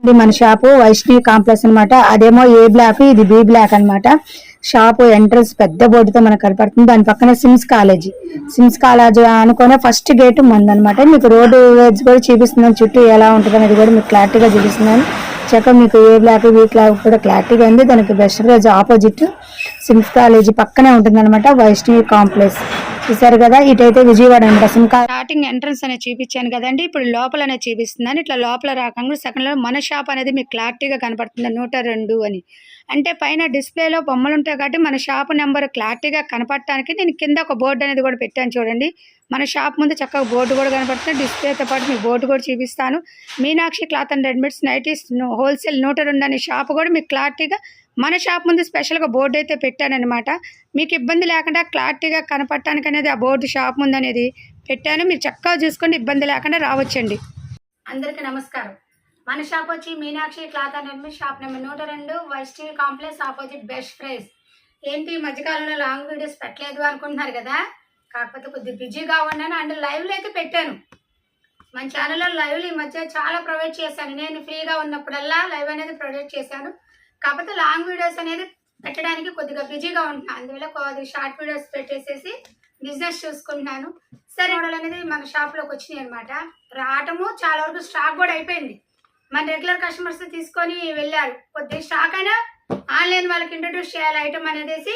ఇది మన shop Vaishnavi complex అన్నమాట. అదేమో ఏ బ్లాక్, ఇది బి బ్లాక్ అన్నమాట. షాపు ఎంట్రన్స్ పెద్ద బోర్డుతో మనకు కనపడుతుంది. దాని పక్కన సిమ్స్ కాలేజ్ అనుకునే ఫస్ట్ గేట్ మందనమాట. మీకు రోడ్డు వేజ్ కూడా చూపిస్తున్నాను, చుట్టూ ఎలా ఉంటుంది అనేది కూడా మీకు క్లారిటీగా చూపిస్తున్నాను. చక్కగా మీకు ఏ బ్లాక్ బి బ్లాక్ కూడా క్లారిటీగా ఉంది. దానికి best prize opposite SIMS college పక్కనే ఉంటుంది అనమాట వైష్ణవి కాంప్లెక్స్. చూసారు కదా, ఇటైతే విజయవాడ అనమాట. స్టార్టింగ్ ఎంట్రన్స్ అనేది చూపించాను కదండి, ఇప్పుడు లోపల అనేది చూపిస్తున్నాను. ఇట్లా లోపల రాకంగా సెకండ్ లో మన షాప్ అనేది మీకు క్లారిటీగా కనపడుతుంది 102 అని. అంటే పైన డిస్ప్లేలో బొమ్మలు ఉంటాయి కాబట్టి మన షాప్ నెంబర్ క్లారిటీగా కనపడటానికి నేను కింద ఒక బోర్డు అనేది కూడా పెట్టాను చూడండి. మన షాప్ ముందు చక్కగా బోర్డు కూడా కనపడుతుంది. డిస్ప్లేతో పాటు మీకు బోర్డు కూడా చూపిస్తాను. Meenakshi cloth and readymades nighties wholesale 102 అనే షాప్ కూడా మీకు క్లారిటీగా మన షాప్ ముందు స్పెషల్గా బోర్డు అయితే పెట్టానమాట. మీకు ఇబ్బంది లేకుండా క్లారిటీగా కనపడటానికి అనేది ఆ బోర్డు షాప్ ముందు అనేది పెట్టాను. మీరు చక్కగా చూసుకొని ఇబ్బంది లేకుండా రావచ్చండి. అందరికీ నమస్కారం. మన షాప్ వచ్చి Meenakshi cloth and readymade shop number 102 Vaishnavi complex opposite best price. ఏంటి ఈ మధ్యకాలంలో లాంగ్ వీడియోస్ పెట్టలేదు అనుకుంటున్నారు కదా, కాకపోతే కొద్దిగా బిజీగా ఉన్నాను. అండ్ లైవ్లో అయితే పెట్టాను. మన ఛానల్లో లైవ్లు ఈ మధ్య చాలా ప్రొవైడ్ చేశాను. నేను ఫ్రీగా ఉన్నప్పుడల్లా లైవ్ అనేది ప్రొవైడ్ చేశాను. కాకపోతే లాంగ్ వీడియోస్ అనేది పెట్టడానికి కొద్దిగా బిజీగా ఉంటున్నాను. అందువల్ల కొద్దిగా షార్ట్ వీడియోస్ పెట్టేసేసి బిజినెస్ చూసుకుంటున్నాను. సరే, మోడల్ అనేది మన షాప్లోకి వచ్చినాయి అనమాట. రావటము చాలా వరకు స్టాక్ కూడా అయిపోయింది. మన రెగ్యులర్ కస్టమర్స్ తీసుకొని వెళ్ళారు. కొద్దిగా స్టాక్ అయినా ఆన్లైన్ వాళ్ళకి ఇంట్రడ్యూస్ చేయాలి ఐటమ్ అనేసి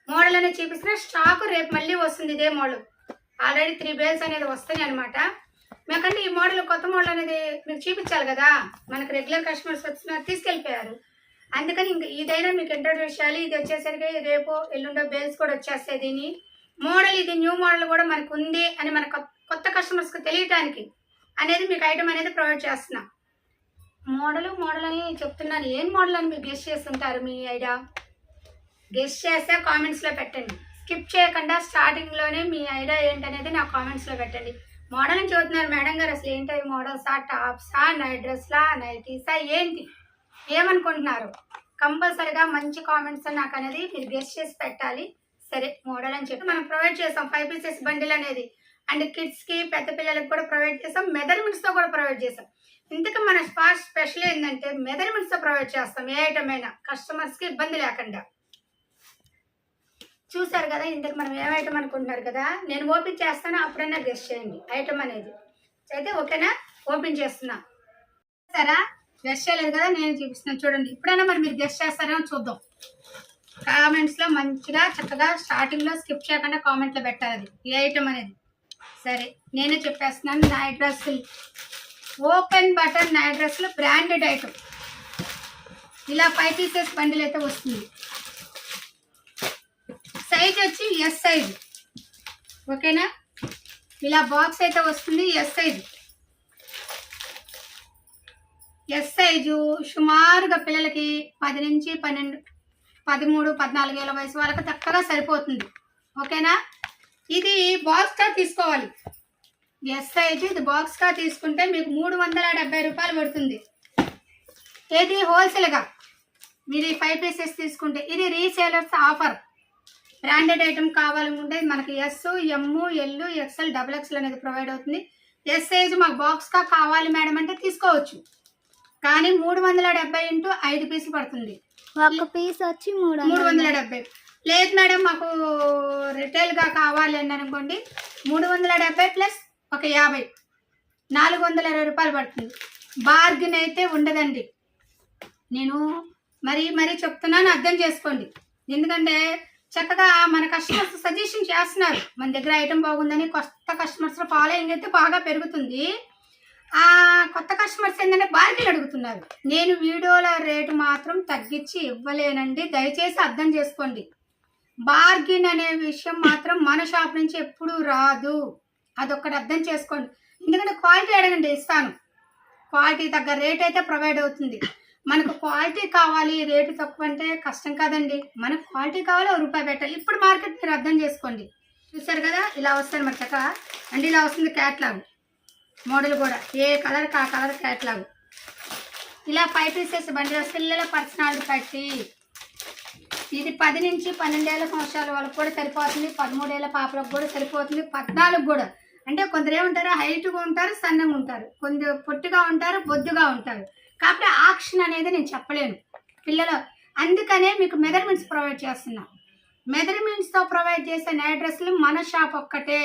మోడల్ అనేది చూపిస్తున్న స్టాక్ రేపు మళ్ళీ వస్తుంది. ఇదే మోడల్ ఆల్రెడీ 3 బేల్స్ అనేది వస్తున్నాయి అనమాట. మేకంటే ఈ మోడల్ కొత్త మోడల్ అనేది మీకు చూపించాలి కదా, మనకు రెగ్యులర్ కస్టమర్స్ వచ్చిన తీసుకెళ్ళిపోయారు. అందుకని ఇంక ఇదైనా మీకు ఇంట్రడ్యూస్ చేయాలి. ఇది వచ్చేసరికి రేపు ఎల్లుండో బేల్స్ కూడా వచ్చేస్తాయి. దీని మోడల్ ఇది న్యూ మోడల్ కూడా మనకు ఉంది అని మన కొత్త కస్టమర్స్కి తెలియటానికి అనేది మీకు ఐటమ్ అనేది ప్రొవైడ్ చేస్తున్నా. మోడల్ అని చెప్తున్నాను. ఏం మోడల్ అని మీరు గెస్ట్ చేస్తుంటారు? మీ ఐడియా గెస్ట్ చేస్తే కామెంట్స్లో పెట్టండి. స్కిప్ చేయకుండా స్టార్టింగ్లోనే మీ ఐడియా ఏంటనేది నా కామెంట్స్లో పెట్టండి. మోడల్ అని చెబుతున్నారు మేడం గారు, అసలు ఏంటి మోడల్సా, టాప్సా, నైట్ డ్రెస్లా, నైటీసా, ఏంటి ఏమనుకుంటున్నారు? కంపల్సరిగా మంచి కామెంట్స్ నాకు అనేది మీరు గెస్ట్ చేసి పెట్టాలి. సరే, మోడల్ అని చెప్పి మనం ప్రొవైడ్ చేస్తాం 5 పీసెస్ బండిల్ అనేది. అండ్ కిడ్స్కి పెద్ద పిల్లలకి కూడా ప్రొవైడ్ చేస్తాం. మెజర్మెంట్స్తో కూడా ప్రొవైడ్ చేస్తాం. ఇంతకు మన స్పెషల్ ఏంటంటే మెజర్మెంట్స్తో ప్రొవైడ్ చేస్తాం. ఏ ఐటమ్ అయినా కస్టమర్స్కి ఇబ్బంది లేకుండా. చూసారు కదా, ఇంతకు మనం ఏ ఐటమ్ అనుకుంటున్నారు కదా, నేను ఓపెన్ చేస్తాను, అప్పుడైనా గెస్ట్ చేయండి ఐటమ్ అనేది. అయితే ఓకేనా, ఓపెన్ చేస్తున్నా. సరే, గెస్ట్ చేయలేదు కదా, నేను చూపిస్తున్నాను చూడండి. ఇప్పుడైనా మరి మీరు గెస్ట్ చేస్తారేమో చూద్దాం. కామెంట్స్లో మంచిగా చక్కగా స్టార్టింగ్లో స్కిప్ చేయకుండా కామెంట్లో పెట్టాలి ఏ ఐటమ్ అనేది. సరే, నేనే చెప్పేస్తున్నాను. నైట్ డ్రెస్సులు, ఓపెన్ బటన్ నైట్ డ్రెస్సులు బ్రాండెడ్ ఐటమ్. ఇలా 5 పీసెస్ బండిల్ అయితే వస్తుంది. సైజ్ వచ్చి ఎస్ సైజ్. ఓకేనా, ఇలా బాక్స్ అయితే వస్తుంది. S size. ఎస్ సైజు సుమారుగా పిల్లలకి 10 నుంచి 12, 13, 14 ఏళ్ళ వయసు వాళ్ళకి చక్కగా సరిపోతుంది. ఓకేనా, ఇది బాక్స్గా తీసుకోవాలి. ఎస్ సైజు ఇది బాక్స్గా తీసుకుంటే మీకు 370 రూపాయలు పడుతుంది. ఇది హోల్సేల్గా మీరు 5 పీసెస్ తీసుకుంటే. ఇది రీసేలర్స్ ఆఫర్. బ్రాండెడ్ ఐటమ్ కావాలనుకుంటే మనకి ఎస్, ఎమ్, ఎల్, ఎక్స్ఎల్, XXL అనేది ప్రొవైడ్ అవుతుంది. ఎస్ సైజు మాకు బాక్స్గా కావాలి మేడం అంటే తీసుకోవచ్చు. కానీ 370 ఇంటూ 5 పీసులు పడుతుంది. ఒక పీస్ వచ్చి 370. లేదు మేడం మాకు రిటైల్గా కావాలి అని అనుకోండి, 370 ప్లస్ ఒక 50, 420 రూపాయలు పడుతుంది. బార్గెన్ అయితే ఉండదండి. నేను మరీ చెప్తున్నాను, అర్థం చేసుకోండి. ఎందుకంటే చక్కగా మన కస్టమర్స్ సజెషన్ చేస్తున్నారు. మన దగ్గర ఐటమ్ బాగుందని కొత్త కస్టమర్స్ ఫాలోయింగ్ అయితే బాగా పెరుగుతుంది. ఆ కొత్త కస్టమర్స్ ఏంటంటే బార్గెన్ అడుగుతున్నారు. నేను వీడియోల రేటు మాత్రం తగ్గించి ఇవ్వలేనండి, దయచేసి అర్థం చేసుకోండి. బార్గెన్ అనే విషయం మాత్రం మన షాప్ నుంచి ఎప్పుడూ రాదు, అదొక్కటి అర్థం చేసుకోండి. ఎందుకంటే క్వాలిటీ అడగండి, ఇస్తాను. క్వాలిటీ తగ్గ రేట్ అయితే ప్రొవైడ్ అవుతుంది. మనకు క్వాలిటీ కావాలి, రేటు తక్కువ అంటే కష్టం కాదండి. మనకు క్వాలిటీ కావాలి, ₹1 పెట్టాలి. ఇప్పుడు మార్కెట్ మీరు అర్థం చేసుకోండి. చూసారు కదా, ఇలా వస్తుంది మరి చక్కగా. అండ్ ఇలా వస్తుంది క్యాట్లాగ్ మోడల్ కూడా, ఏ కలర్కి ఆ కలర్ క్యాట్లాగ్. ఇలా 5 పీసెస్ బండి పిల్లల పర్సనాలిటీ పెట్టి. ఇది 10 నుంచి 12 ఏళ్ళ సంవత్సరాల వాళ్ళకి కూడా సరిపోతుంది. 13 ఏళ్ళ పాపలకు కూడా సరిపోతుంది. 14 కూడా. అంటే కొందరు ఏముంటారు, హైట్గా ఉంటారు, సన్నగా ఉంటారు, కొందరు పొట్టిగా ఉంటారు, బొద్దుగా ఉంటారు. కాకపోతే ఆక్షన్ అనేది నేను చెప్పలేను పిల్లలు, అందుకనే మీకు మెజర్మెంట్స్ ప్రొవైడ్ చేస్తున్నా. మెజర్మెంట్స్తో ప్రొవైడ్ చేసే నైట్ డ్రెస్సులు మన షాప్ ఒక్కటే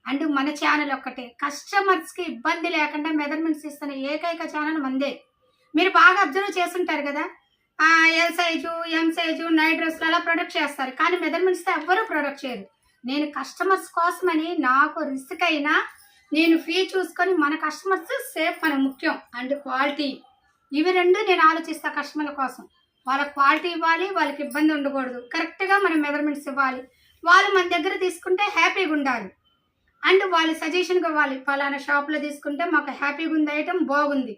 అండ్ మన ఛానల్ ఒక్కటే. కస్టమర్స్కి ఇబ్బంది లేకుండా మెజర్మెంట్స్ ఇస్తున్న ఏకైక ఛానల్ మందే. మీరు బాగా అబ్జర్వ్ చేస్తుంటారు కదా, L size, M size night డ్రెస్సులు అలా ప్రొడక్ట్ చేస్తారు, కానీ మెజర్మెంట్స్తో ఎవ్వరూ ప్రొడక్ట్ చేయరు. నేను కస్టమర్స్ కోసమని నాకు రిస్క్ అయినా నేను ఫీ చూసుకొని మన కస్టమర్స్ సేఫ్ మనకు ముఖ్యం అండ్ క్వాలిటీ, ఇవి రెండు నేను ఆలోచిస్తా. కస్టమర్ల కోసం వాళ్ళకి క్వాలిటీ ఇవ్వాలి, వాళ్ళకి ఇబ్బంది ఉండకూడదు, కరెక్ట్గా మనం మెజర్మెంట్స్ ఇవ్వాలి, వాళ్ళు మన దగ్గర తీసుకుంటే హ్యాపీగా ఉండాలి అండ్ వాళ్ళు సజెషన్గా ఇవ్వాలి. ఫలానా షాప్లో తీసుకుంటే మాకు హ్యాపీగా ఉంది, ఐటమ్ బాగుంది,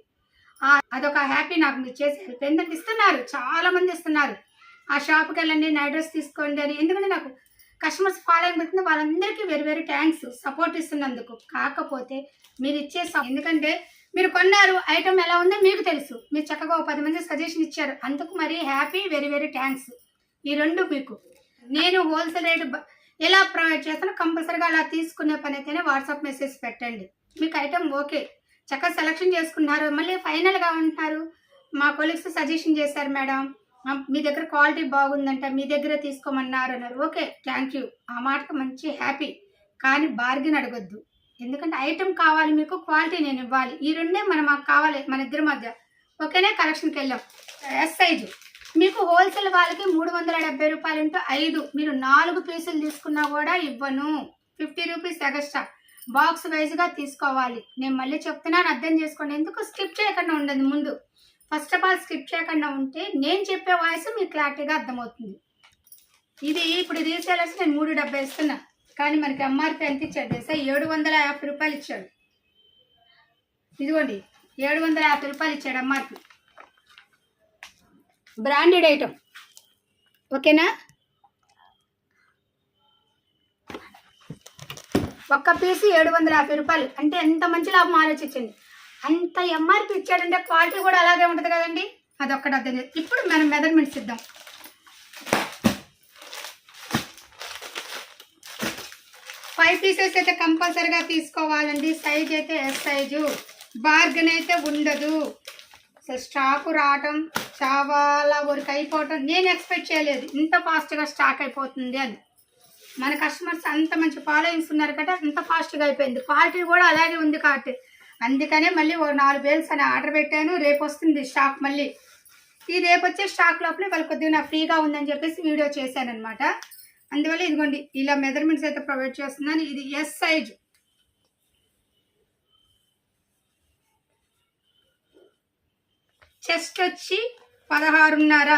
అదొక హ్యాపీ నాకు మీరు చేసే హెల్ప్. ఎందుకంటే ఇస్తున్నారు, చాలామంది ఇస్తున్నారు, ఆ షాప్కి వెళ్ళండి నైట్ డ్రెస్ తీసుకోండి అని. ఎందుకంటే నాకు కస్టమర్స్ ఫాలోయింగ్ పెడుతుంది, వాళ్ళందరికీ వెరీ వెరీ థ్యాంక్స్ సపోర్ట్ ఇస్తున్నందుకు. కాకపోతే మీరు ఇచ్చే ఎందుకంటే మీరు కొన్నారు, ఐటమ్ ఎలా ఉందో మీకు తెలుసు, మీరు చక్కగా 10 మంది సజెషన్ ఇచ్చారు, అందుకు మరి హ్యాపీ, వెరీ వెరీ థ్యాంక్స్. ఈ రెండు మీకు నేను హోల్సేల్ రేట్ ఎలా ప్రొవైడ్ చేస్తానో కంపల్సరీగా అలా తీసుకునే పని అయితేనే వాట్సాప్ మెసేజ్ పెట్టండి. మీకు ఐటమ్ ఓకే, చక్కగా సెలెక్షన్ చేసుకున్నారు, మళ్ళీ ఫైనల్గా ఉంటున్నారు, మా కొలీగ్స్ సజెషన్ చేశారు మేడం, మీ దగ్గర క్వాలిటీ బాగుందంట, మీ దగ్గర తీసుకోమన్నారు అన్నారు. ఓకే, థ్యాంక్ యూ, ఆ మాటకు మంచి హ్యాపీ. కానీ బార్గెన్ అడగొద్దు, ఎందుకంటే ఐటమ్ కావాలి మీకు, క్వాలిటీ నేను ఇవ్వాలి, ఈ రెండే మాకు కావాలి మన ఇద్దరి మధ్య. ఓకేనే, కలెక్షన్కి వెళ్ళాం. ఎస్ సైజు మీకు హోల్సేల్ వాళ్ళకి 370 రూపాయలు ఇంటూ 5, మీరు 4 పీసులు తీసుకున్నా కూడా ఇవ్వను, 50 రూపీస్ ఎక్స్ట్రా. బాక్స్ వైజ్గా తీసుకోవాలి. నేను మళ్ళీ చెప్తున్నాను, అర్థం చేసుకోండి. ఎందుకు స్కిప్ చేయకుండా ఉండదు, ముందు ఫస్ట్ ఆఫ్ ఆల్ స్కిప్ చేయకుండా ఉంటే నేను చెప్పే వాయిస్ మీకు క్లారిటీగా అర్థమవుతుంది. ఇది ఇప్పుడు రీసేలర్స్ నేను 370 ఇస్తున్నా, కానీ మనకి ఎంఆర్పి ఎంత ఇచ్చాడు తెలుసా? 750 రూపాయలు ఇచ్చాడు. ఇదిగోండి 750 రూపాయలు ఇచ్చాడు ఎంఆర్పి, బ్రాండెడ్ ఐటమ్. ఓకేనా, ఒక్క పీసు 750 రూపాయలు అంటే ఎంత మంచి లాభం ఆలోచించండి. అంత ఎంఆర్పి ఇచ్చాడంటే క్వాలిటీ కూడా అలాగే ఉంటుంది కదండి, అదొక్కటి అర్థం. ఇప్పుడు మనం మెజర్మెంట్స్ ఇద్దాం. 5 పీసెస్ అయితే కంపల్సరీగా తీసుకోవాలండి. సైజ్ అయితే ఎస్ సైజు, బార్గెన్ అయితే ఉండదు. సో స్టాక్ రావటం చాలా వరకు అయిపోవటం నేను ఎక్స్పెక్ట్ చేయలేదు, ఇంత ఫాస్ట్గా స్టాక్ అయిపోతుంది అని. మన కస్టమర్స్ అంత మంచి ఫాలోయింగ్స్ ఉన్నారు కదా, అంత ఫాస్ట్గా అయిపోయింది. క్వాలిటీ కూడా అలాగే ఉంది కాబట్టి అందుకనే మళ్ళీ 4 బేల్స్ అని ఆర్డర్ పెట్టాను. రేపు వస్తుంది స్టాక్ మళ్ళీ. ఈ రేపు వచ్చే స్టాక్ లోపలే వాళ్ళు కొద్దిగా నాకు ఫ్రీగా ఉందని చెప్పేసి వీడియో చేశాను అనమాట. అందువల్ల ఇదిగోండి ఇలా మెజర్మెంట్స్ అయితే ప్రొవైడ్ చేస్తున్నాను. ఇది ఎస్ సైజ్, చెస్ట్ వచ్చి 16.5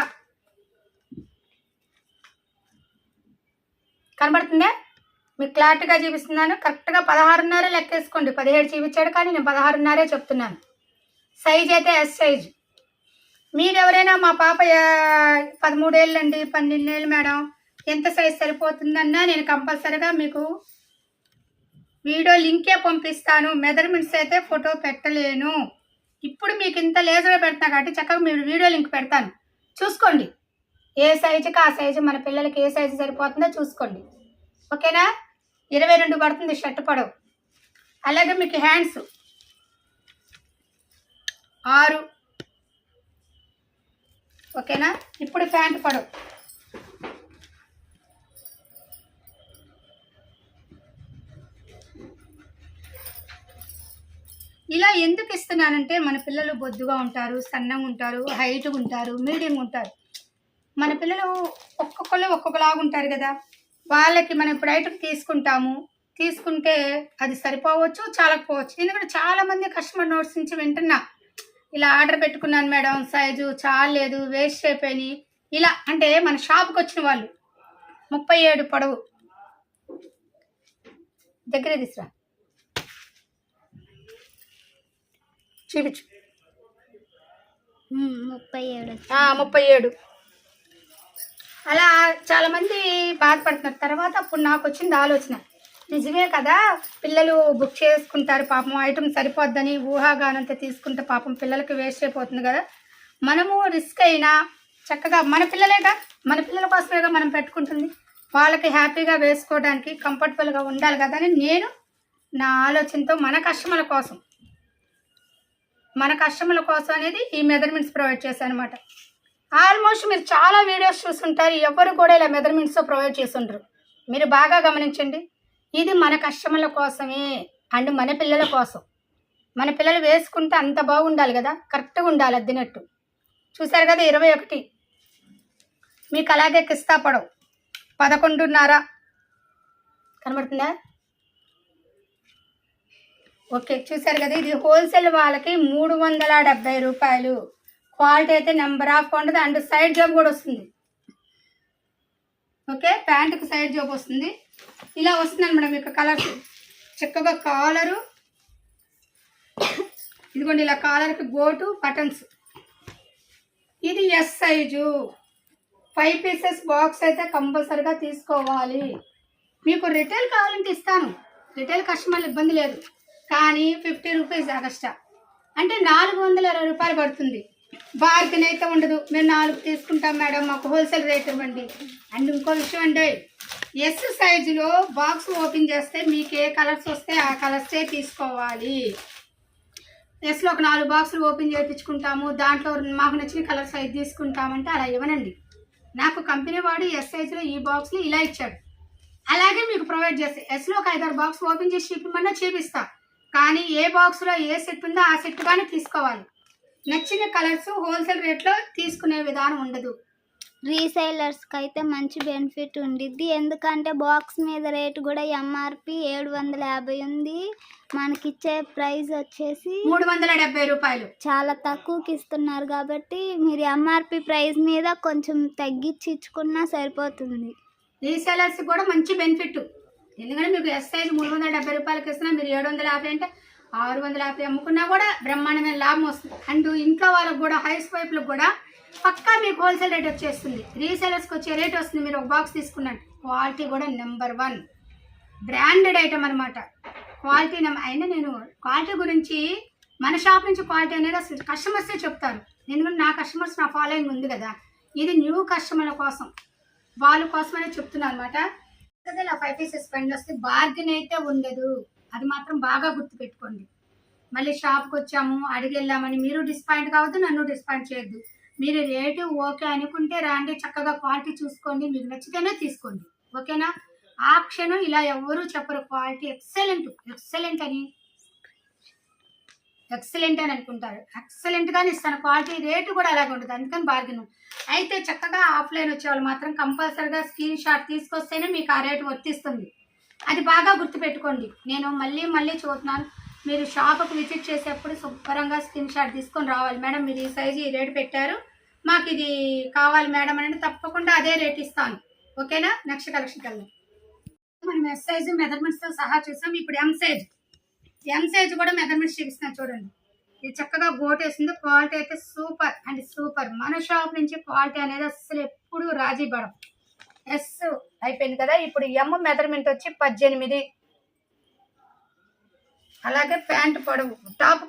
కనబడుతుందా? మీకు క్లారిటీగా చూపిస్తున్నాను, కరెక్ట్గా 16.5 లెక్కేసుకోండి. 17 చూపించాడు కానీ నేను 16.5 చెప్తున్నాను. సైజ్ అయితే ఎస్ సైజ్. మీరు ఎవరైనా మా పాప 13 ఏళ్ళండి, 12 ఏళ్ళు మేడం, ఎంత సైజ్ సరిపోతుందన్నా నేను కంపల్సరీగా మీకు వీడియో లింకే పంపిస్తాను. మెజర్మెంట్స్ అయితే ఫోటో పెట్టలేను. ఇప్పుడు మీకు ఇంత లేజర్గా పెడతాను కాబట్టి చక్కగా మీరు వీడియో లింక్ పెడతాను, చూసుకోండి. ఏ సైజుకి ఆ సైజు మన పిల్లలకి ఏ సైజు సరిపోతుందో చూసుకోండి. ఓకేనా, 22 పడుతుంది షర్ట్ పొడవు. అలాగే మీకు హ్యాండ్స్ 6. ఓకేనా, ఇప్పుడు ప్యాంట్ పొడవు ఇలా ఎందుకు ఇస్తున్నానంటే మన పిల్లలు బొద్దుగా ఉంటారు, సన్నంగా ఉంటారు, హైట్గా ఉంటారు, మీడియంగా ఉంటారు. మన పిల్లలు ఒక్కొక్కరు ఒక్కొక్కలాగా ఉంటారు కదా, వాళ్ళకి మనం ఇప్పుడు ఐటమ్ తీసుకుంటే అది సరిపోవచ్చు, చాలకపోవచ్చు. ఎందుకంటే చాలామంది కస్టమర్ నోట్స్ నుంచి వింటున్నా, ఇలా ఆర్డర్ పెట్టుకున్నాను మేడం, సైజు చాలేదు, వేస్ట్ అయిపోయినాయి, ఇలా అంటే మన షాప్కి వచ్చిన వాళ్ళు 37 పొడవు దగ్గర తీసురా చూపించు. 37 అలా చాలామంది బాధపడుతున్నారు. తర్వాత అప్పుడు నాకు వచ్చింది ఆలోచన, నిజమే కదా, పిల్లలు బుక్ చేసుకుంటారు పాపం, ఐటమ్ సరిపోద్దని ఊహాగానంత తీసుకుంటే పాపం పిల్లలకి వేస్ట్ అయిపోతుంది కదా. మనము రిస్క్ అయినా చక్కగా మన పిల్లలేగా, మన పిల్లల కోసమేగా మనం పెట్టుకుంటుంది, వాళ్ళకి హ్యాపీగా వేసుకోవడానికి కంఫర్టబుల్గా ఉండాలి కదా అని నేను నా ఆలోచనతో మన కస్టమర్ల కోసం మన కస్టమర్ల కోసం అనేది ఈ మెజర్మెంట్స్ ప్రొవైడ్ చేశాను అనమాట. ఆల్మోస్ట్ మీరు చాలా వీడియోస్ చూస్తుంటారు, ఎవరు కూడా ఇలా మెజర్మెంట్స్తో ప్రొవైడ్ చేస్తుంటారు. మీరు బాగా గమనించండి, ఇది మన కస్టమర్ల కోసమే అండ్ మన పిల్లల కోసం. మన పిల్లలు వేసుకుంటే అంత బాగుండాలి కదా, కరెక్ట్గా ఉండాలి అద్దినట్టు. చూసారు కదా 21 మీకు అలాగే కిస్తా పడవు 11.5 కనబడుతుందా? ఓకే, చూసారు కదా, ఇది హోల్సేల్ వాళ్ళకి 370 రూపాయలు. క్వాలిటీ అయితే నెంబర్ ఆఫ్ ఉంటుంది అండ్ సైడ్ జాబ్ కూడా వస్తుంది. ఓకే, ప్యాంటుకు సైడ్ జాబ్ వస్తుంది. ఇలా వస్తుంది అనమాట మీకు కలర్స్. చక్కగా కాలరు ఇదిగోండి, ఇలా కాలర్కి గోటు బటన్స్. ఇది ఎస్ సైజు 5 పీసెస్ బాక్స్ అయితే కంపల్సరీగా తీసుకోవాలి. మీకు రిటైల్ కావాలంటే ఇస్తాను, రిటైల్ కస్టమర్లు ఇబ్బంది లేదు. కానీ 50 రూపీస్ ఎక్స్ట్రా అంటే 420 రూపాయలు పడుతుంది. బార్గెన్ అయితే ఉండదు. మేము 4 తీసుకుంటాం మేడం, మాకు హోల్సేల్ రేట్ ఇవ్వండి. అండ్ ఇంకో విషయం అండి, ఎస్ సైజులో బాక్స్ ఓపెన్ చేస్తే మీకు ఏ కలర్స్ వస్తే ఆ కలర్సే తీసుకోవాలి. ఎస్లో ఒక 4 బాక్సులు ఓపెన్ చేయించుకుంటాము, దాంట్లో మాకు నచ్చిన కలర్స్ 5 తీసుకుంటామంటే అలా ఇవ్వనండి. నాకు కంపెనీ వాడు ఎస్ సైజులో ఈ బాక్స్ని ఇలా ఇచ్చాడు, అలాగే మీకు ప్రొవైడ్ చేస్తే ఎస్లో ఒక 5-6 బాక్స్ ఓపెన్ చేసి చూపిమన్నా చూపిస్తా. కానీ ఏ బాక్స్లో ఏ సెట్ ఉందో ఆ సెట్ కానీ తీసుకోవాలి. నచ్చిన కలర్స్ హోల్సేల్ రేట్లో తీసుకునే విధానం ఉండదు. రీసైలర్స్కి అయితే మంచి బెనిఫిట్ ఉండిద్ది, ఎందుకంటే బాక్స్ మీద రేటు కూడా ఎంఆర్పి 750 ఉంది, మనకిచ్చే ప్రైస్ వచ్చేసి 370 రూపాయలు. చాలా తక్కువకి ఇస్తున్నారు కాబట్టి మీరు ఎంఆర్పి ప్రైస్ మీద కొంచెం తగ్గించి ఇచ్చుకున్నా సరిపోతుంది. రీసెలర్స్ కూడా మంచి బెనిఫిట్, ఎందుకంటే మీకు ఎస్ సైజ్ 370 రూపాయలకి ఇస్తున్నా, మీరు 750 అంటే 650 అమ్ముకున్నా కూడా బ్రహ్మాండమైన లాభం వస్తుంది. అండ్ ఇంట్లో వాళ్ళకు కూడా హౌస్ వైఫ్లకు కూడా పక్కా మీకు హోల్సేల్ రేట్ వచ్చేస్తుంది. రీసెలర్స్కి వచ్చే రేట్ వస్తుంది. మీరు ఒక బాక్స్ తీసుకున్నట్టు క్వాలిటీ కూడా నెంబర్ 1 బ్రాండెడ్ ఐటమ్ అనమాట. క్వాలిటీ అయినా నేను క్వాలిటీ గురించి మన షాప్ నుంచి క్వాలిటీ అనేది అసలు కస్టమర్సే చెప్తారు, ఎందుకంటే నా కస్టమర్స్ నా ఫాలోయింగ్ ఉంది కదా. ఇది న్యూ కస్టమర్ల కోసం, వాళ్ళ కోసమనే చెప్తున్నాను అనమాట. ఇలా 5 పీసెస్ పెండ్ వస్తే బార్గెన్ అయితే ఉండదు, అది మాత్రం బాగా గుర్తుపెట్టుకోండి. మళ్ళీ షాప్కి వచ్చాము అడిగి వెళ్ళామని మీరు డిస్పాయింట్ కావద్దు, నన్ను డిస్పాయింట్ చేయొద్దు. మీరు రేటు ఓకే అనుకుంటే రాండి, చక్కగా క్వాలిటీ చూసుకోండి, మీకు నచ్చితేనే తీసుకోండి. ఓకేనా? ఆప్షన్ ఇలా ఎవరు చెప్పరు, క్వాలిటీ ఎక్సలెంట్ ఎక్సలెంట్ అని అనుకుంటారు. ఎక్సలెంట్గానే ఇస్తాను, క్వాలిటీ రేటు కూడా అలాగే ఉంటుంది, అందుకని బార్గెన్. అయితే చక్కగా ఆఫ్లైన్ వచ్చేవాళ్ళు మాత్రం కంపల్సరీగా స్క్రీన్ షాట్ తీసుకొస్తేనే మీకు ఆ రేటు వర్తిస్తుంది. అది బాగా గుర్తుపెట్టుకోండి. నేను మళ్ళీ చూస్తున్నాను, మీరు షాప్కి విజిట్ చేసేప్పుడు శుభ్రంగా స్క్రీన్ షాట్ తీసుకొని రావాలి. మేడం మీరు ఈ సైజు ఈ రేటు పెట్టారు, మాకు ఇది కావాలి మేడం అని తప్పకుండా అదే రేట్ ఇస్తాను. ఓకేనా? నెక్స్ట్ కలెక్షన్కి వెళ్దాం. మనం ఎస్ సైజు మెజర్మెంట్స్తో సహా చూసాం. ఇప్పుడు ఎం సైజ్ కూడా మెజర్మెంట్స్ చూపిస్తున్నాను చూడండి. ఇది చక్కగా గోట్ వేసింది, క్వాలిటీ అయితే సూపర్ అండ్ సూపర్. మన షాప్ నుంచి క్వాలిటీ అనేది అసలు ఎప్పుడు రాజీ పడం. ఎస్ అయిపోయింది కదా. ఇప్పుడు ఎం మెజర్మెంట్ వచ్చి 18. అలాగే ప్యాంట్ పొడవు, టాప్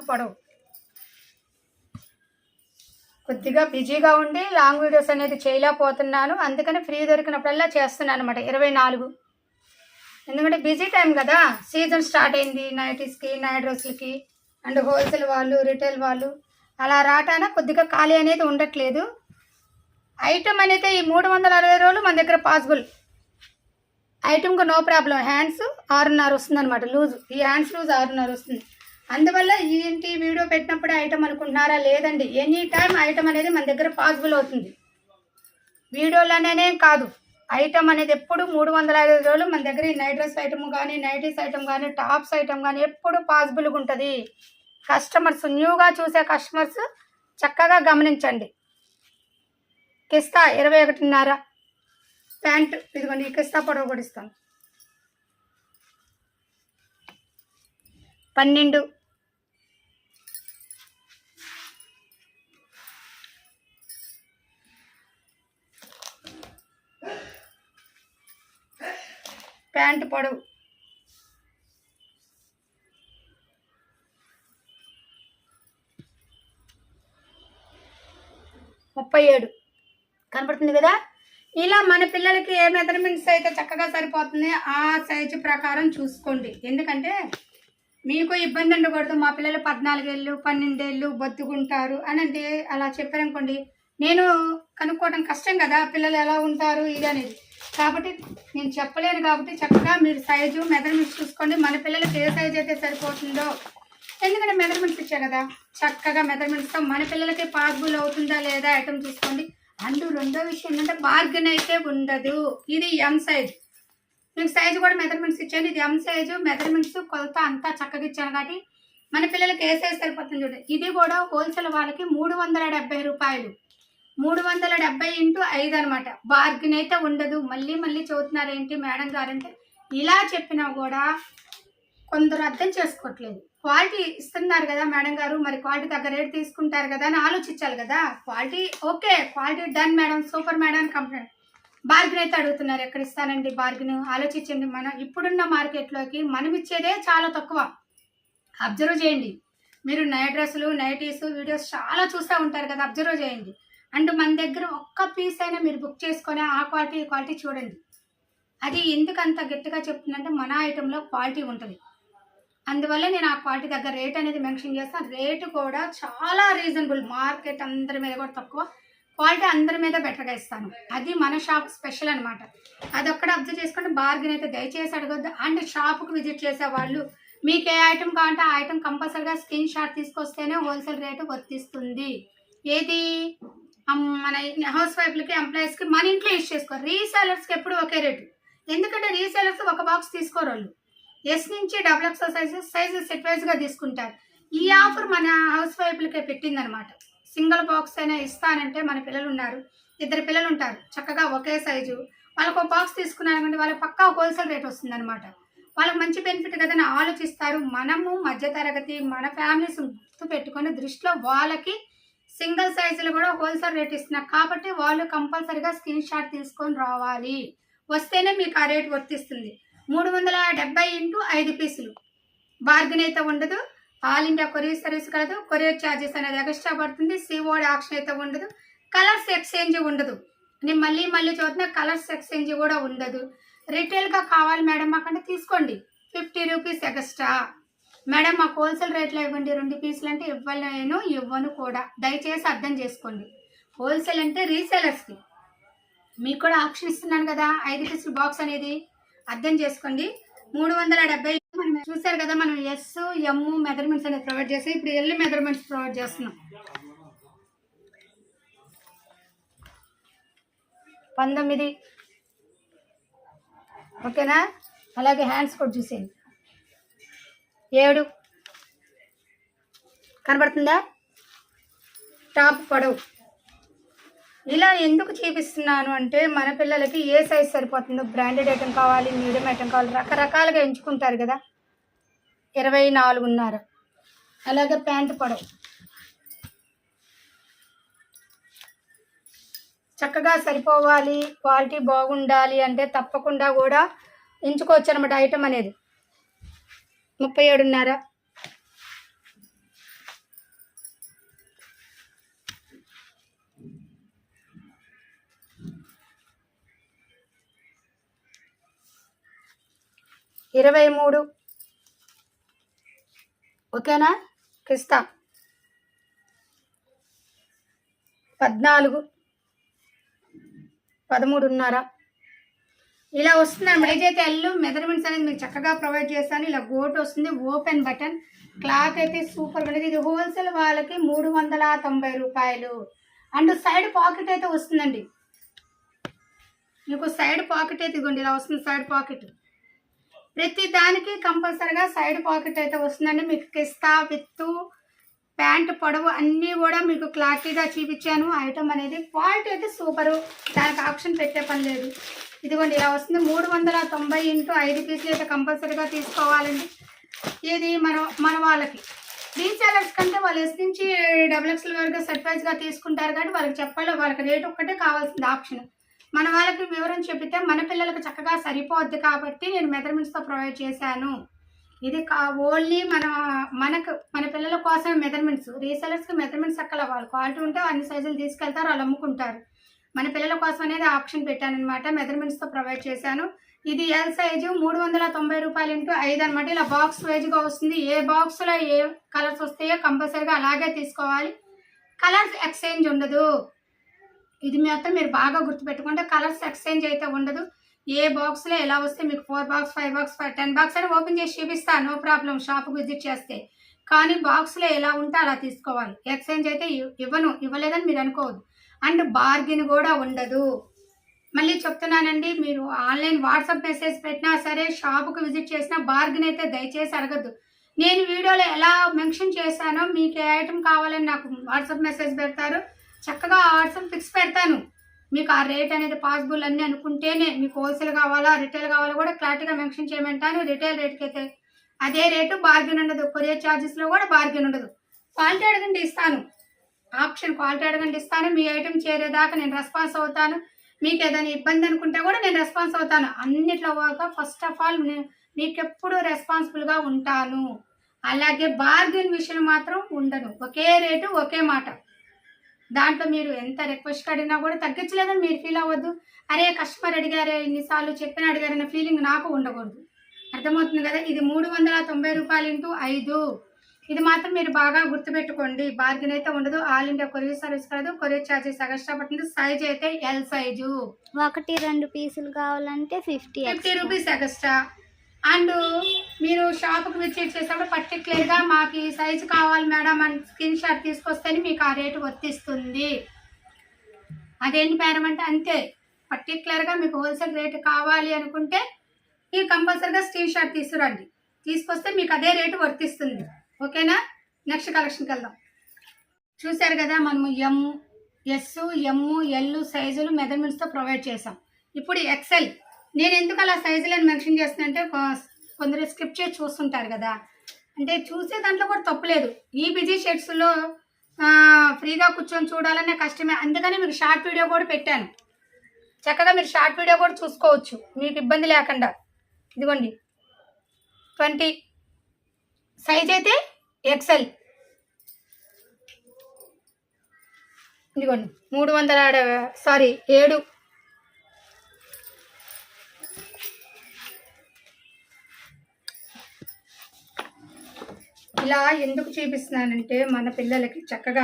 పొడవు. కొద్దిగా బిజీగా ఉండి లాంగ్ వీడియోస్ అనేది చేయలేకపోతున్నాను, అందుకని ఫ్రీ దొరికినప్పుడల్లా చేస్తున్నాను అనమాట. 24, ఎందుకంటే బిజీ టైం కదా, సీజన్ స్టార్ట్ అయింది. నైటీస్కి, నైట్ డ్రెస్లకి అండ్ హోల్సేల్ వాళ్ళు, రిటైల్ వాళ్ళు అలా రాటాన కొద్దిగా ఖాళీ అనేది ఉండట్లేదు. ఐటమ్ అనేది ఈ 360 రోజులు మన దగ్గర పాసిబుల్. ఐటమ్కి నో ప్రాబ్లం. హ్యాండ్స్ 6.5 వస్తుంది అనమాట లూజ్. ఈ హ్యాండ్స్ లూజ్ 6.5 వస్తుంది. అందువల్ల ఏంటి వీడియో పెట్టినప్పుడే ఐటమ్ అనుకుంటున్నారా? లేదండి, ఎనీ టైం ఐటమ్ అనేది మన దగ్గర పాసిబుల్ అవుతుంది. వీడియోలోనే కాదు, ఐటమ్ అనేది ఎప్పుడు 360 రోజులు మన దగ్గర ఈ నైట్ డ్రెస్ ఐటమ్ కానీ, నైటీస్ ఐటమ్ కానీ, టాప్స్ ఐటమ్ కానీ ఎప్పుడు పాసిబుల్గా ఉంటుంది. కస్టమర్స్, న్యూగా చూసే కస్టమర్స్ చక్కగా గమనించండి. కిస్తా 21.5 ప్యాంట్. ఇదిగోండి, ఈ కిస్తా పొడవు కూడా ఇస్తాను. 12. ప్యాంట్ పొడవు 37 కనపడుతుంది కదా. ఇలా మన పిల్లలకి ఏ మెజర్మెంట్స్ అయితే చక్కగా సరిపోతుంది ఆ సైజు ప్రకారం చూసుకోండి. ఎందుకంటే మీకు ఇబ్బంది ఉండకూడదు, మా పిల్లలు 14 ఏళ్ళు 12 ఏళ్ళు బొద్దుకుంటారు అని అంటే అలా చెప్పారనుకోండి, నేను కనుక్కోవడం కష్టం కదా పిల్లలు ఎలా ఉంటారు ఇది అనేది. కాబట్టి నేను చెప్పలేను. కాబట్టి చక్కగా మీరు సైజు మెజర్మెంట్స్ చూసుకోండి, మన పిల్లలకి ఏ సైజు అయితే సరిపోతుందో. ఎందుకంటే మెజర్మెంట్స్ ఇచ్చా కదా, చక్కగా మెజర్మెంట్స్తో మన పిల్లలకి పాసిబుల్ అవుతుందా లేదా ఐటమ్ చూసుకోండి. అండ్ రెండో విషయం ఏంటంటే బార్గెన్ అయితే ఉండదు. ఇది ఎం సైజ్, మీకు సైజు కూడా మెజర్మెంట్స్ ఇచ్చాను. ఇది ఎం సైజు, మెజర్మెంట్స్ కొలత అంతా చక్కగా ఇచ్చాను. కాబట్టి మన పిల్లలకి ఏ సైజ్ సరిపోతుంది చూడండి. ఇది కూడా హోల్సేల్ వాళ్ళకి 370 రూపాయలు, 370 ఇంటూ 5 అనమాట. బార్గెన్ అయితే ఉండదు. మళ్ళీ మళ్ళీ చదువుతున్నారేంటి మేడం గారంటే, ఇలా చెప్పినా కూడా కొందరు అర్థం చేసుకోవట్లేదు. క్వాలిటీ ఇస్తున్నారు కదా మేడం గారు, మరి క్వాలిటీ తగ్గ రేట్ తీసుకుంటారు కదా అని ఆలోచించాలి కదా. Quality okay, quality done madam, super madam అని కంప్లైంట్. బార్గెన్ అయితే అడుగుతున్నారు, ఎక్కడ ఇస్తానండి బార్గెన్? ఆలోచించండి. మనం ఇప్పుడున్న మార్కెట్లోకి మనం ఇచ్చేదే చాలా తక్కువ. అబ్జర్వ్ చేయండి. మీరు నైట్ డ్రెస్సులు, నైటీస్ వీడియోస్ చాలా చూస్తూ ఉంటారు కదా, అబ్జర్వ్ చేయండి. అండ్ మన దగ్గర ఒక్క పీస్ అయినా మీరు బుక్ చేసుకొని ఆ క్వాలిటీ ఈ క్వాలిటీ చూడండి. అది ఎందుకు అంత గట్టిగా చెప్తుందంటే మన ఐటెంలో క్వాలిటీ ఉంటుంది. అందువల్ల నేను ఆ క్వాలిటీ దగ్గర రేట్ అనేది మెన్షన్ చేస్తాను. రేటు కూడా చాలా రీజనబుల్, మార్కెట్ అందరి మీద కూడా తక్కువ, క్వాలిటీ అందరి మీద బెటర్గా ఇస్తాను. అది మన షాప్ స్పెషల్ అనమాట. అది ఒక్కడ అబ్జర్వ్ చేసుకుంటే బార్గెన్ అయితే దయచేసి అడగొద్దు. అండ్ షాప్కి విజిట్ చేసే వాళ్ళు మీకు ఏ ఐటమ్ కావాలంటే ఆ ఐటమ్ కంపల్సరీగా స్క్రీన్ షాట్ తీసుకొస్తేనే హోల్సేల్ రేటు వర్తిస్తుంది. ఏది మన హౌస్ వైఫ్లకి, ఎంప్లాయీస్కి మన ఇంట్లో యూజ్ చేసుకోరు. రీసేలర్స్కి ఎప్పుడు ఒకే రేటు. ఎందుకంటే రీసేలర్స్ ఒక బాక్స్ తీసుకోరు, వాళ్ళు ఎస్ నుంచి XXL సైజు సెట్ వైజ్గా తీసుకుంటారు. ఈ ఆఫర్ మన హౌస్ వైఫ్లకే పెట్టిందనమాట. సింగిల్ బాక్స్ అయినా ఇస్తానంటే, మన పిల్లలు ఉన్నారు, 2 పిల్లలు ఉంటారు, చక్కగా ఒకే సైజు, వాళ్ళకు ఒక బాక్స్ తీసుకున్నారంటే వాళ్ళకి పక్కా హోల్సేల్ రేట్ వస్తుంది అనమాట. వాళ్ళకి మంచి బెనిఫిట్ కదని ఆలోచిస్తారు. మనము మధ్యతరగతి మన ఫ్యామిలీస్ గుర్తు పెట్టుకొని దృష్టిలో వాళ్ళకి సింగిల్ సైజులు కూడా హోల్సేల్ రేట్ ఇస్తున్నారు. కాబట్టి వాళ్ళు కంపల్సరీగా స్క్రీన్ షాట్ తీసుకొని రావాలి, వస్తేనే మీకు ఆ రేట్ వర్తిస్తుంది. 370 ఇంటూ 5 పీసులు, బార్గెన్ అయితే ఉండదు. ఆల్ ఇండియా కొరియర్ సర్వీస్ కలదు, కొరియర్ ఛార్జెస్ అనేది ఎక్స్ట్రా పడుతుంది. సిఓడి ఆప్షన్ అయితే ఉండదు, కలర్స్ ఎక్స్చేంజ్ ఉండదు. నేను మళ్ళీ మళ్ళీ చూస్తున్నా, కలర్స్ ఎక్స్చేంజ్ కూడా ఉండదు. రిటైల్గా కావాలి మేడం మాకంటే తీసుకోండి, 50 రూపీస్ ఎక్స్ట్రా. మేడం మాకు హోల్సేల్ రేట్లో ఇవ్వండి 2 పీసులు అంటే ఇవ్వను కూడా. దయచేసి అర్థం చేసుకోండి. హోల్సేల్ అంటే రీసేలర్స్కి, మీకు కూడా ఆప్షన్ ఇస్తున్నాను కదా 5 పీసులు బాక్స్ అనేది, అర్థం చేసుకోండి. 370 మనం చూసారు కదా, మనం ఎస్ ఎమ్ మెజర్మెంట్స్ అనేది ప్రొవైడ్ చేస్తాం. ఇప్పుడు ఎల్ మెజర్మెంట్స్ ప్రొవైడ్ చేస్తున్నాం. 19 ఓకేనా. అలాగే హ్యాండ్స్ కూడా చూసేయండి, 7 కనబడుతుందా, టాప్ పొడవు. ఇలా ఎందుకు చూపిస్తున్నాను అంటే, మన పిల్లలకి ఏ సైజ్ సరిపోతుందో, బ్రాండెడ్ ఐటమ్ కావాలి, మీడియం ఐటమ్ కావాలి, రకరకాలుగా ఎంచుకుంటారు కదా. 24.5. అలాగే ప్యాంటు పొడవు చక్కగా సరిపోవాలి, క్వాలిటీ బాగుండాలి అంటే తప్పకుండా కూడా ఎంచుకోవచ్చు అనమాట ఐటమ్ అనేది. 37.5. $23 ఓకేనా. క్రిస్తా 14, 13.5 ఇలా వస్తుంది అన్నమాట. ఏదైతే ఎల్లు మెజర్మెంట్స్ అనేది మీకు చక్కగా ప్రొవైడ్ చేస్తాను. ఇలా గోటు వస్తుంది, ఓపెన్ బటన్, క్లాత్ అయితే సూపర్ ఉండేది. ఇది హోల్సేల్ వాళ్ళకి 390 రూపాయలు. అండ్ సైడ్ పాకెట్ అయితే వస్తుందండి మీకు. సైడ్ పాకెట్ అయితే ఇదిగోండి ఇలా వస్తుంది, సైడ్ పాకెట్. ప్రతి దానికి కంపల్సరీగా సైడ్ పాకెట్ అయితే వస్తుందండి. మీకు కిస్తా విత్ ప్యాంట్ పొడవు అన్నీ కూడా మీకు క్లారిటీగా చూపించాను. ఐటమ్ అనేది క్వాలిటీ అయితే సూపరు, దానికి ఆప్షన్ పెట్టే పని లేదు. ఇదిగోండి ఇలా వస్తుంది. 390 ఇంటూ 5 పీసులు అయితే కంపల్సరీగా తీసుకోవాలండి. ఇది మన వాళ్ళకి రీసేలర్స్ కంటే వాళ్ళు ఎస్ నుంచి XXL వరకు సెట్ వైజ్గా తీసుకుంటారు కాబట్టి వాళ్ళకి చెప్పాలి, వాళ్ళకి రేట్ ఒక్కటే కావాల్సింది ఆప్షన్. మన వాళ్ళకి వివరం చెప్పితే మన పిల్లలకు చక్కగా సరిపోద్ది కాబట్టి నేను మెజర్మెంట్స్తో ప్రొవైడ్ చేశాను. ఇది ఓన్లీ మన పిల్లల కోసం మెజర్మెంట్స్. రీసెలర్స్కి మెజర్మెంట్స్ అక్కల వాళ్ళు క్వాలిటీ ఉంటే అన్ని సైజులు తీసుకెళ్తారు, వాళ్ళు అమ్ముకుంటారు. మన పిల్లల కోసం అనేది ఆప్షన్ పెట్టాను అనమాట, మెజర్మెంట్స్తో ప్రొవైడ్ చేశాను. ఇది ఎల్ సైజు 390 రూపాయలు ఇంటూ 5 అనమాట. ఇలా బాక్స్ వైజ్గా వస్తుంది. ఏ బాక్స్లో ఏ కలర్స్ వస్తాయో కంపల్సరీగా అలాగే తీసుకోవాలి. కలర్స్ ఎక్స్చేంజ్ ఉండదు. ఇది మాత్రం మీరు బాగా గుర్తుపెట్టుకుంటే కలర్స్ ఎక్స్చేంజ్ అయితే ఉండదు. ఏ బాక్స్లో ఎలా వస్తే మీకు 4 బాక్స్ 5 బాక్స్ 10 బాక్స్ అని ఓపెన్ చేసి చూపిస్తాను, నో ప్రాబ్లం, షాప్కి విజిట్ చేస్తే. కానీ బాక్స్లో ఎలా ఉంటే అలా తీసుకోవాలి. ఎక్స్చేంజ్ అయితే ఇవ్వలేదని మీరు అనుకోవద్దు. అండ్ బార్గెన్ కూడా ఉండదు. మళ్ళీ చెప్తున్నానండి, మీరు ఆన్లైన్ వాట్సాప్ మెసేజ్ పెట్టినా సరే, షాపుకి విజిట్ చేసినా బార్గెన్ అయితే దయచేసి అడగద్దు. నేను వీడియోలో ఎలా మెన్షన్ చేశానో మీకు ఏ ఐటమ్ కావాలని నాకు వాట్సాప్ మెసేజ్ పెడతారు, చక్కగా వాట్సాప్ ఫిక్స్ పెడతాను. మీకు ఆ రేట్ అనేది పాసిబుల్ అని అనుకుంటేనే, మీకు హోల్సేల్ కావాలా రిటైల్ కావాలా కూడా క్లారిటీగా మెన్షన్ చేయమంటాను. రిటైల్ రేట్కి అయితే అదే రేటు, బార్గెన్ ఉండదు. కొరియర్ ఛార్జెస్లో కూడా బార్గెన్ ఉండదు. క్వాలిటీ అడగండి ఇస్తాను, ఆప్షన్ క్వాలిటీ అడగండి ఇస్తాను. మీ ఐటమ్ చేరేదాకా నేను రెస్పాన్స్ అవుతాను. మీకు ఏదైనా ఇబ్బంది అనుకుంటే కూడా నేను రెస్పాన్స్ అవుతాను. అన్నిట్లో ఒక ఫస్ట్ ఆఫ్ ఆల్ మీకు ఎప్పుడు రెస్పాన్సిబుల్గా ఉంటాను. అలాగే బార్గెన్ విషయం మాత్రం ఉండను. ఒకే రేటు ఒకే మాట. దాంట్లో మీరు ఎంత రిక్వెస్ట్ అడిగినా కూడా తగ్గించలేదని మీరు ఫీల్ అవ్వద్దు. అరే కస్టమర్ అడిగారే, ఇన్నిసార్లు చెప్పిన అడిగారన్న ఫీలింగ్ నాకు ఉండకూడదు. అర్థమవుతుంది కదా. ఇది 390 రూపాయలు ఇంటూ 5. ఇది మాత్రం మీరు బాగా గుర్తుపెట్టుకోండి. బార్గెన్ అయితే ఉండదు. ఆల్ ఇండియా కొరియర్ సర్వీస్ కాదు. కొరియర్ ఛార్జెస్ ఎక్స్ట్రా పడుతుంది. సైజ్ అయితే ఎల్ సైజు. 1-2 పీసులు కావాలంటే 50 రూపీస్ ఎక్స్ట్రా. అండ్ మీరు షాప్కి విజిట్ చేసినప్పుడు పర్టికులర్గా మాకు ఈ సైజు కావాలి మేడం అని స్క్రీన్ షాట్ తీసుకొస్తేనే మీకు ఆ రేటు వర్తిస్తుంది. అదేంటి మేడం అంటే అంతే, పర్టికులర్గా మీకు హోల్సేల్ రేటు కావాలి అనుకుంటే ఈ కంపల్సరీగా స్క్రీన్ షాట్ తీసుకురండి. తీసుకొస్తే మీకు అదే రేటు వర్తిస్తుంది. ఓకేనా. నెక్స్ట్ కలెక్షన్కి వెళ్దాం. చూసారు కదా, మనము ఎస్ ఎమ్ ఎల్ సైజులు మెజర్మెంట్స్తో ప్రొవైడ్ చేసాం. ఇప్పుడు ఎక్సెల్. నేను ఎందుకు అలా సైజులను మెన్షన్ చేస్తానంటే, కొందరు స్క్రిప్ట్ చేసి చూస్తుంటారు కదా, అంటే చూసే దాంట్లో కూడా తప్పులేదు. ఈ బిజీ షెడ్స్లో ఫ్రీగా కూర్చొని చూడాలనే కష్టమే. అందుకని మీకు షార్ట్ వీడియో కూడా పెట్టాను. చక్కగా మీరు షార్ట్ వీడియో కూడా చూసుకోవచ్చు మీకు ఇబ్బంది లేకుండా. ఇదిగోండి 20 సైజ్ అయితే ఎక్సెల్. ఇదిగోండి 7. ఇలా ఎందుకు చూపిస్తున్నానంటే, మన పిల్లలకి చక్కగా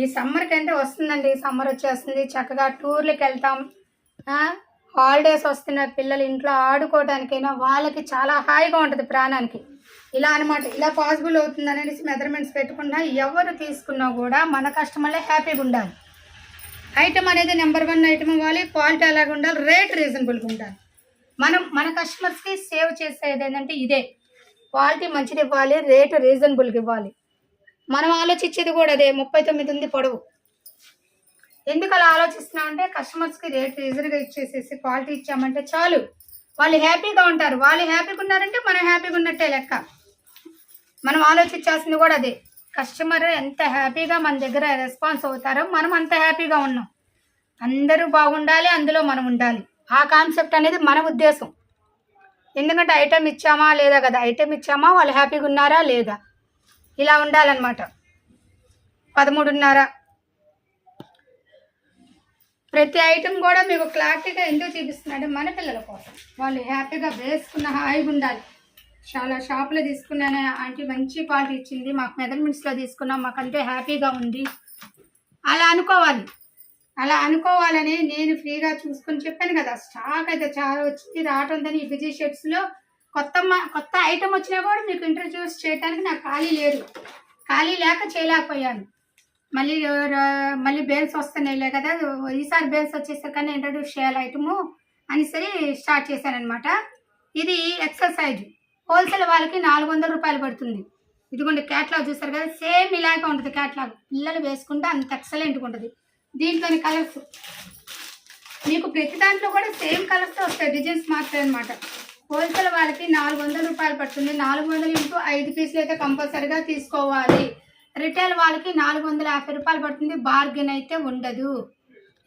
ఈ సమ్మర్కి అంటే వస్తుందండి, సమ్మర్ వచ్చేస్తుంది, చక్కగా టూర్లకు వెళ్తాం, హాలిడేస్ వస్తున్న పిల్లలు ఇంట్లో ఆడుకోవడానికైనా వాళ్ళకి చాలా హాయిగా ఉంటుంది ప్రాణానికి. ఇలా అనమాట, ఇలా పాసిబుల్ అవుతుంది అనేసి మెజర్మెంట్స్ పెట్టుకున్నా ఎవరు తీసుకున్నా కూడా మన కస్టమర్లే హ్యాపీగా ఉండాలి. ఐటమ్ అనేది నెంబర్ 1 ఐటమ్ ఇవ్వాలి, క్వాలిటీ అలాగే ఉండాలి, రేట్ రీజనబుల్గా ఉండాలి. మన కస్టమర్స్కి సేవ్ చేసేది ఏంటంటే ఇదే, క్వాలిటీ మంచిది ఇవ్వాలి, రేటు రీజనబుల్గా ఇవ్వాలి. మనం ఆలోచించేది కూడా అదే. 39 ఉంది పొడవు. ఎందుకు అలా ఆలోచిస్తున్నామంటే, కస్టమర్స్కి రేట్ రీజన్గా ఇచ్చేసేసి క్వాలిటీ ఇచ్చామంటే చాలు, వాళ్ళు హ్యాపీగా ఉంటారు. వాళ్ళు హ్యాపీగా ఉన్నారంటే మనం హ్యాపీగా ఉన్నట్టే లెక్క. మనం ఆలోచించాల్సింది కూడా అదే. కస్టమర్ ఎంత హ్యాపీగా మన దగ్గర రెస్పాన్స్ అవుతారో మనం అంత హ్యాపీగా ఉన్నాం. అందరూ బాగుండాలి, అందులో మనం ఉండాలి. ఆ కాన్సెప్ట్ అనేది మన ఉద్దేశం. ఎందుకంటే ఐటెం ఇచ్చామా లేదా కదా, ఐటెం ఇచ్చామా వాళ్ళు హ్యాపీగా ఉన్నారా లేదా, ఇలా ఉండాలన్నమాట. 13.5. ప్రతి ఐటెం కూడా మీకు క్లారిటీగా ఎందుకు చూపిస్తున్నాడు, మన పిల్లల కోసం. వాళ్ళు హ్యాపీగా వేసుకున్న హాయిగా ఉండాలి. చాలా షాప్లో తీసుకున్నాను ఆంటీ, మంచి క్వాలిటీ ఇచ్చింది, మాకు మెజర్మెంట్స్లో తీసుకున్నాం, మాకంటే హ్యాపీగా ఉంది, అలా అనుకోవాలి. అలా అనుకోవాలని నేను ఫ్రీగా చూసుకొని చెప్పాను కదా. స్టాక్ అయితే చాలా వచ్చింది, రావటందని ఈ బిజీ షెడ్స్లో కొత్త ఐటమ్ వచ్చినా కూడా మీకు ఇంట్రడ్యూస్ చేయడానికి నాకు ఖాళీ లేక చేయలేకపోయాను. మళ్ళీ బేల్స్ వస్తున్నాయిలే కదా, ఈసారి బేల్స్ వచ్చేసరికన్నా ఇంట్రడ్యూస్ చేయాలి ఐటము అనేసరి స్టార్ట్ చేశానమాట. ఇది ఎక్సెల్ సైజు, హోల్సేల్ వాళ్ళకి 400 రూపాయలు పడుతుంది. ఇదిగోండి క్యాట్లాగ్ చూస్తారు కదా, సేమ్ ఇలాగే ఉంటుంది క్యాట్లాగ్. పిల్లలు వేసుకుంటే అంత ఎక్సలెంట్గా ఉంటుంది. దీంట్లోని కలర్స్ మీకు ప్రతి దాంట్లో కూడా సేమ్ కలర్స్తో వస్తాయి, డిజైన్స్ మాత్రమే అనమాట. హోల్సేల్ వాళ్ళకి 400 రూపాయలు పడుతుంది. 400 ఇంటూ 5 పీసులు అయితే కంపల్సరీగా తీసుకోవాలి. రిటైల్ వాళ్ళకి 450 రూపాయలు పడుతుంది. బార్గెన్ అయితే ఉండదు.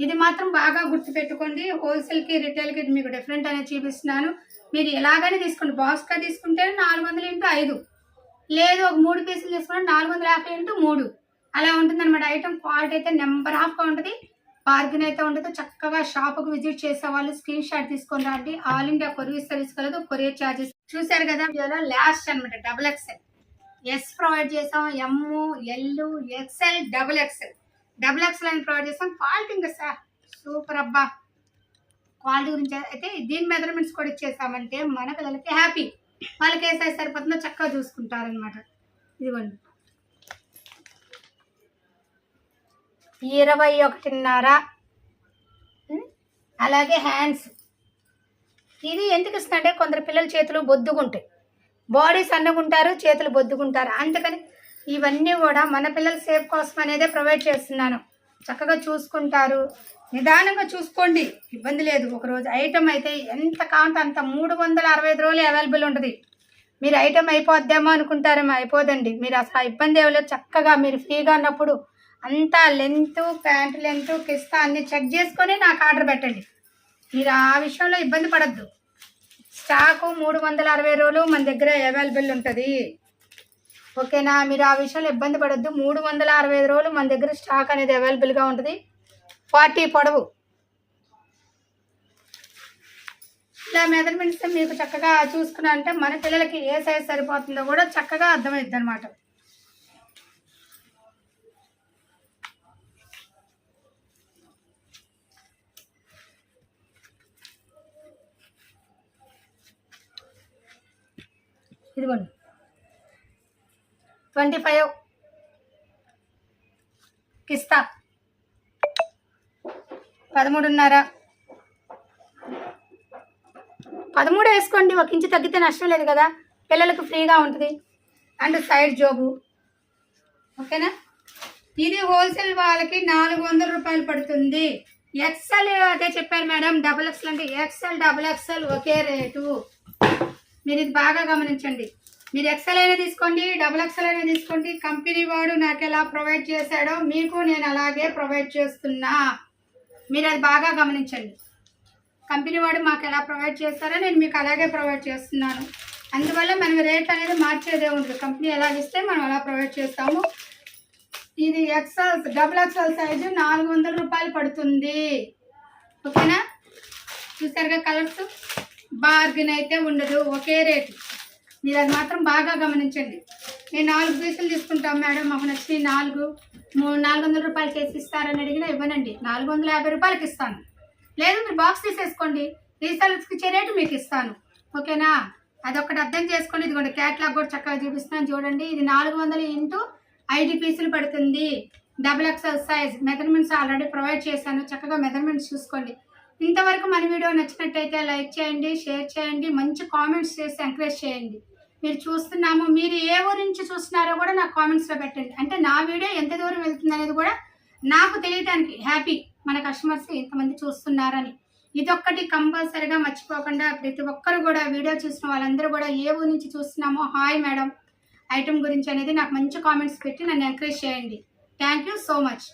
ఇది మాత్రం బాగా గుర్తుపెట్టుకోండి. హోల్సేల్కి రిటైల్కి మీకు డిఫరెంట్ అనేది చూపిస్తున్నాను. మీరు ఎలాగైనా తీసుకోండి. బాక్స్గా తీసుకుంటే 400 ఇంటూ 5, లేదు ఒక 3 పీసులు తీసుకుంటే 450 ఇంటూ 3, అలా ఉంటుంది అనమాట. ఐటమ్ క్వాలిటీ అయితే నెంబర్ ఆఫ్గా ఉంటుంది. బార్గెన్ అయితే ఉండదు. చక్కగా షాప్కి విజిట్ చేసే వాళ్ళు స్క్రీన్ షాట్ తీసుకొని రండి. ఆల్ ఇండియా కొరియర్ సర్వీస్ కలదు. కొరియర్ ఛార్జెస్ చూసారు కదా వీడియోలో. లాస్ట్ అనమాట XXL ఎస్ ప్రొవైడ్ చేసాం, ఎమ్, ఎల్, XL, XXL అని ప్రొవైడ్ చేసాం. క్వాలిటీ ఇంకా సార్ సూపర్ అబ్బా. క్వాలిటీ గురించి అయితే దీని మెజర్మెంట్స్ కూడా ఇచ్చేసామంటే మన పిల్లలకి హ్యాపీ. వాళ్ళకి ఏ సైజ్ సరిపోతుందో చక్కగా చూసుకుంటారనమాట. ఇదిగోండి 21.5. అలాగే హ్యాండ్స్. ఇది ఎందుకు ఇస్తుందంటే కొందరు పిల్లల చేతులు బొద్దుగుంటాయి, బాడీ సన్నగుంటారు, చేతులు బొద్దుగుంటారు. అందుకని ఇవన్నీ కూడా మన పిల్లల సేఫ్ కోసం అనేదే ప్రొవైడ్ చేస్తున్నాను. చక్కగా చూసుకుంటారు, నిదానంగా చూసుకోండి, ఇబ్బంది లేదు. ఒకరోజు ఐటమ్ అయితే ఎంత కావాలంటే అంత 365 రోజులు అవైలబుల్ ఉంటుంది. మీరు ఐటమ్ అయిపోద్దేమో అనుకుంటారేమో, అయిపోదండి. మీరు అసలు ఇబ్బంది ఏమో లేదు. చక్కగా మీరు ఫ్రీగా ఉన్నప్పుడు అంతా లెంత్, ప్యాంట్ లెంత్, కిస్తా అన్ని చెక్ చేసుకొని నాకు ఆర్డర్ పెట్టండి. మీరు ఆ విషయంలో ఇబ్బంది పడద్దు. స్టాకు 360 రోజులు మన దగ్గర అవైలబుల్ ఉంటుంది. ఓకేనా? మీరు ఆ విషయంలో ఇబ్బంది పడద్దు. 365 రోజులు మన దగ్గర స్టాక్ అనేది అవైలబుల్గా ఉంటుంది. 40 పొడవు. ఇలా మెజర్మెంట్స్ మీకు చక్కగా చూసుకున్నా అంటే మన పిల్లలకి ఏ సైజ్ సరిపోతుందో కూడా చక్కగా అర్థమవుతుంది అనమాట. ఇదిగోండి 25 కిస్తా 13.5. 13 వేసుకోండి, 1 ఇంచు తగ్గితే నష్టం లేదు కదా, పిల్లలకు ఫ్రీగా ఉంటుంది. అండ్ సైడ్ జోబు. ఓకేనా? ఇది హోల్సేల్ వాళ్ళకి 400 రూపాయలు పడుతుంది. XL అదే చెప్పారు మేడం. XXL అంటే XL, XXL ఒకే రేటు. మీరు ఇది బాగా గమనించండి. మీరు XL అయినా తీసుకోండి, XXL అయినా తీసుకోండి. కంపెనీ వాడు నాకు ఎలా ప్రొవైడ్ చేశాడో మీకు నేను అలాగే ప్రొవైడ్ చేస్తున్నా. మీరు అది బాగా గమనించండి. కంపెనీ వాడు మాకు ఎలా ప్రొవైడ్ చేస్తారో నేను మీకు అలాగే ప్రొవైడ్ చేస్తున్నాను. అందువల్ల మనం రేట్ అనేది మార్చేదే ఉంటుంది. కంపెనీ ఎలా ఇస్తే మనం అలా ప్రొవైడ్ చేస్తాము. ఇది XXL సైజు 400 రూపాయలు పడుతుంది. ఓకేనా? చూసారుగా కలర్స్. బార్గెన్ అయితే ఉండదు, ఒకే రేటు. మీరు అది మాత్రం బాగా గమనించండి. నేను 4 పీసులు తీసుకుంటాం మేడం, మాకు నచ్చి 400 రూపాయలకి వేసి ఇస్తారని అడిగినా ఇవ్వనండి. 450 రూపాయలకి ఇస్తాను. లేదు మీరు బాక్స్ తీసేసుకోండి, రీసెలర్స్కి ఇచ్చే రేటు మీకు ఇస్తాను. ఓకేనా? అదొకటి అర్థం చేసుకోండి. ఇదిగోండి క్యాట్లాగ్ కూడా చక్కగా చూపిస్తున్నాను చూడండి. ఇది 400 ఇంటూ 5 పీసులు పడుతుంది. XXL size. Measurements already provide చేశాను. చక్కగా మెజర్మెంట్స్ చూసుకోండి. ఇంతవరకు మన వీడియో నచ్చినట్టయితే లైక్ చేయండి, షేర్ చేయండి, మంచి కామెంట్స్ చేసి ఎంకరేజ్ చేయండి. మీరు చూస్తున్నాము, మీరు ఏ ఊరి నుంచి చూస్తున్నారో కూడా నాకు కామెంట్స్లో పెట్టండి. అంటే నా వీడియో ఎంత దూరం వెళ్తుంది అనేది కూడా నాకు తెలియడానికి హ్యాపీ. మన కస్టమర్స్ ఇంతమంది చూస్తున్నారని. ఇదొక్కటి కంపల్సరీగా మర్చిపోకుండా ప్రతి ఒక్కరు కూడా వీడియో చూసిన వాళ్ళందరూ కూడా ఏ ఊరి నుంచి చూస్తున్నామో హాయ్ మేడం ఐటమ్ గురించి అనేది నాకు మంచి కామెంట్స్ పెట్టి నన్ను ఎంకరేజ్ చేయండి. Thank you so much.